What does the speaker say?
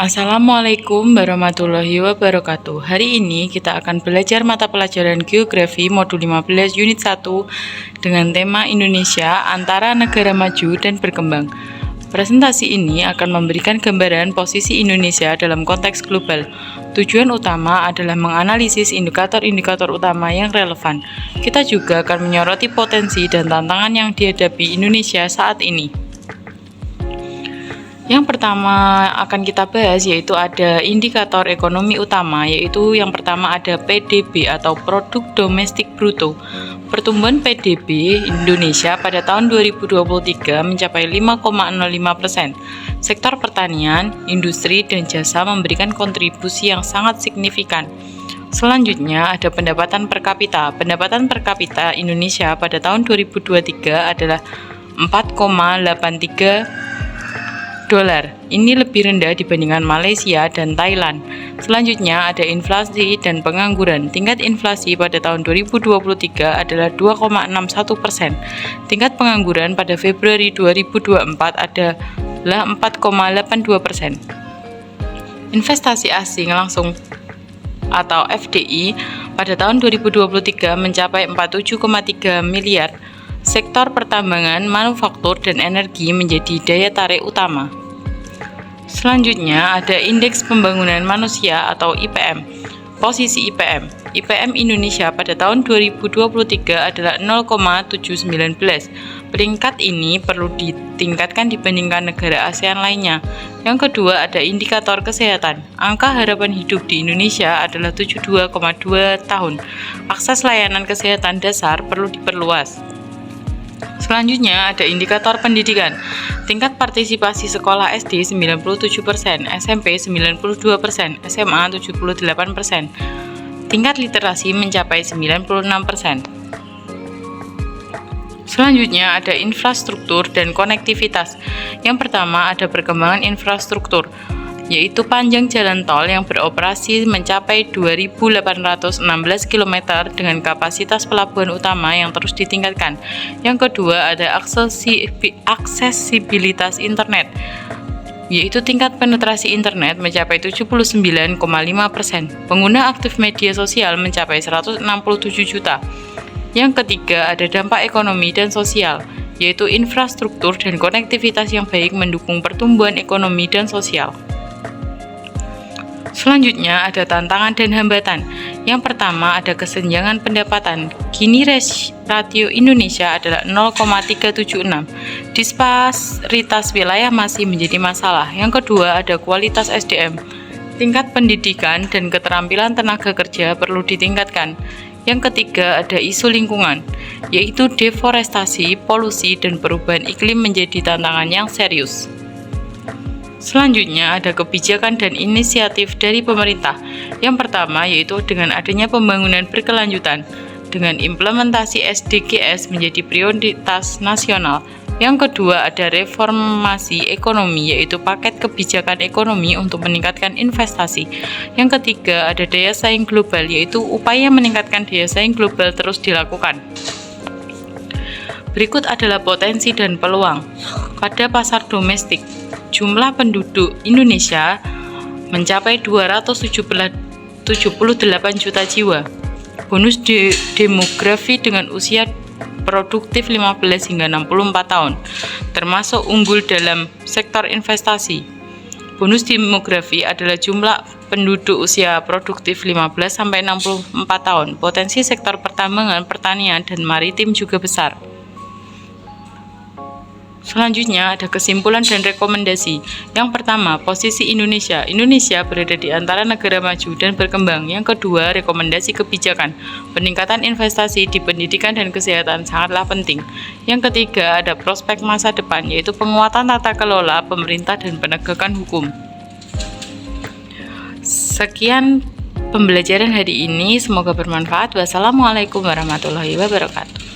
Assalamualaikum warahmatullahi wabarakatuh. Hari ini kita akan belajar mata pelajaran Geografi Modul 15 Unit 1 dengan tema Indonesia antara negara maju dan berkembang. Presentasi ini akan memberikan gambaran posisi Indonesia dalam konteks global. Tujuan utama adalah menganalisis indikator-indikator utama yang relevan. Kita juga akan menyoroti potensi dan tantangan yang dihadapi Indonesia saat ini. Yang pertama akan kita bahas yaitu ada indikator ekonomi utama, yaitu yang pertama ada PDB atau Produk Domestik Bruto. Pertumbuhan PDB Indonesia pada tahun 2023 mencapai 5,05%. Sektor pertanian, industri, dan jasa memberikan kontribusi yang sangat signifikan. Selanjutnya ada pendapatan per kapita. Pendapatan per kapita Indonesia pada tahun 2023 adalah 4,83 dolar. Ini lebih rendah dibandingkan Malaysia dan Thailand. Selanjutnya ada inflasi dan pengangguran. Tingkat inflasi pada tahun 2023 adalah 2,61%. Tingkat pengangguran pada Februari 2024 adalah 4,82%. Investasi asing langsung atau FDI pada tahun 2023 mencapai 47,3 miliar. Sektor pertambangan, manufaktur, dan energi menjadi daya tarik utama. Selanjutnya ada Indeks Pembangunan Manusia atau IPM. Posisi IPM. IPM Indonesia pada tahun 2023 adalah 0,719. Peringkat ini perlu ditingkatkan dibandingkan negara ASEAN lainnya. Yang kedua ada indikator kesehatan. Angka harapan hidup di Indonesia adalah 72,2 tahun. Akses layanan kesehatan dasar perlu diperluas. Selanjutnya ada indikator pendidikan. Tingkat partisipasi sekolah SD 97%, SMP 92%, SMA 78%. Tingkat literasi mencapai 96%. Selanjutnya ada infrastruktur dan konektivitas. Yang pertama ada perkembangan infrastruktur, yaitu panjang jalan tol yang beroperasi mencapai 2.816 km dengan kapasitas pelabuhan utama yang terus ditingkatkan. Yang kedua ada aksesibilitas internet, yaitu tingkat penetrasi internet mencapai 79,5%. Pengguna aktif media sosial mencapai 167 juta. Yang ketiga ada dampak ekonomi dan sosial, yaitu infrastruktur dan konektivitas yang baik mendukung pertumbuhan ekonomi dan sosial. Selanjutnya ada tantangan dan hambatan. Yang pertama ada kesenjangan pendapatan. Gini rasio Indonesia adalah 0,376. Disparitas wilayah masih menjadi masalah. Yang kedua ada kualitas SDM. Tingkat pendidikan dan keterampilan tenaga kerja perlu ditingkatkan. Yang ketiga ada isu lingkungan, yaitu deforestasi, polusi, dan perubahan iklim menjadi tantangan yang serius. Selanjutnya ada kebijakan dan inisiatif dari pemerintah. Yang pertama yaitu dengan adanya pembangunan berkelanjutan dengan implementasi SDGs menjadi prioritas nasional. Yang kedua ada reformasi ekonomi, yaitu paket kebijakan ekonomi untuk meningkatkan investasi. Yang ketiga ada daya saing global, yaitu upaya meningkatkan daya saing global terus dilakukan. Berikut adalah potensi dan peluang pada pasar domestik. Jumlah penduduk Indonesia mencapai 278 juta jiwa. Bonus demografi dengan usia produktif 15 hingga 64 tahun, termasuk unggul dalam sektor investasi. Bonus demografi adalah jumlah penduduk usia produktif 15 sampai 64 tahun. Potensi sektor pertambangan, pertanian, dan maritim juga besar. Selanjutnya ada kesimpulan dan rekomendasi. Yang pertama, posisi Indonesia. Indonesia berada di antara negara maju dan berkembang. Yang kedua, rekomendasi kebijakan. Peningkatan investasi di pendidikan dan kesehatan sangatlah penting. Yang ketiga, ada prospek masa depan, yaitu penguatan tata kelola pemerintah dan penegakan hukum. Sekian pembelajaran hari ini, semoga bermanfaat. Wassalamualaikum warahmatullahi wabarakatuh.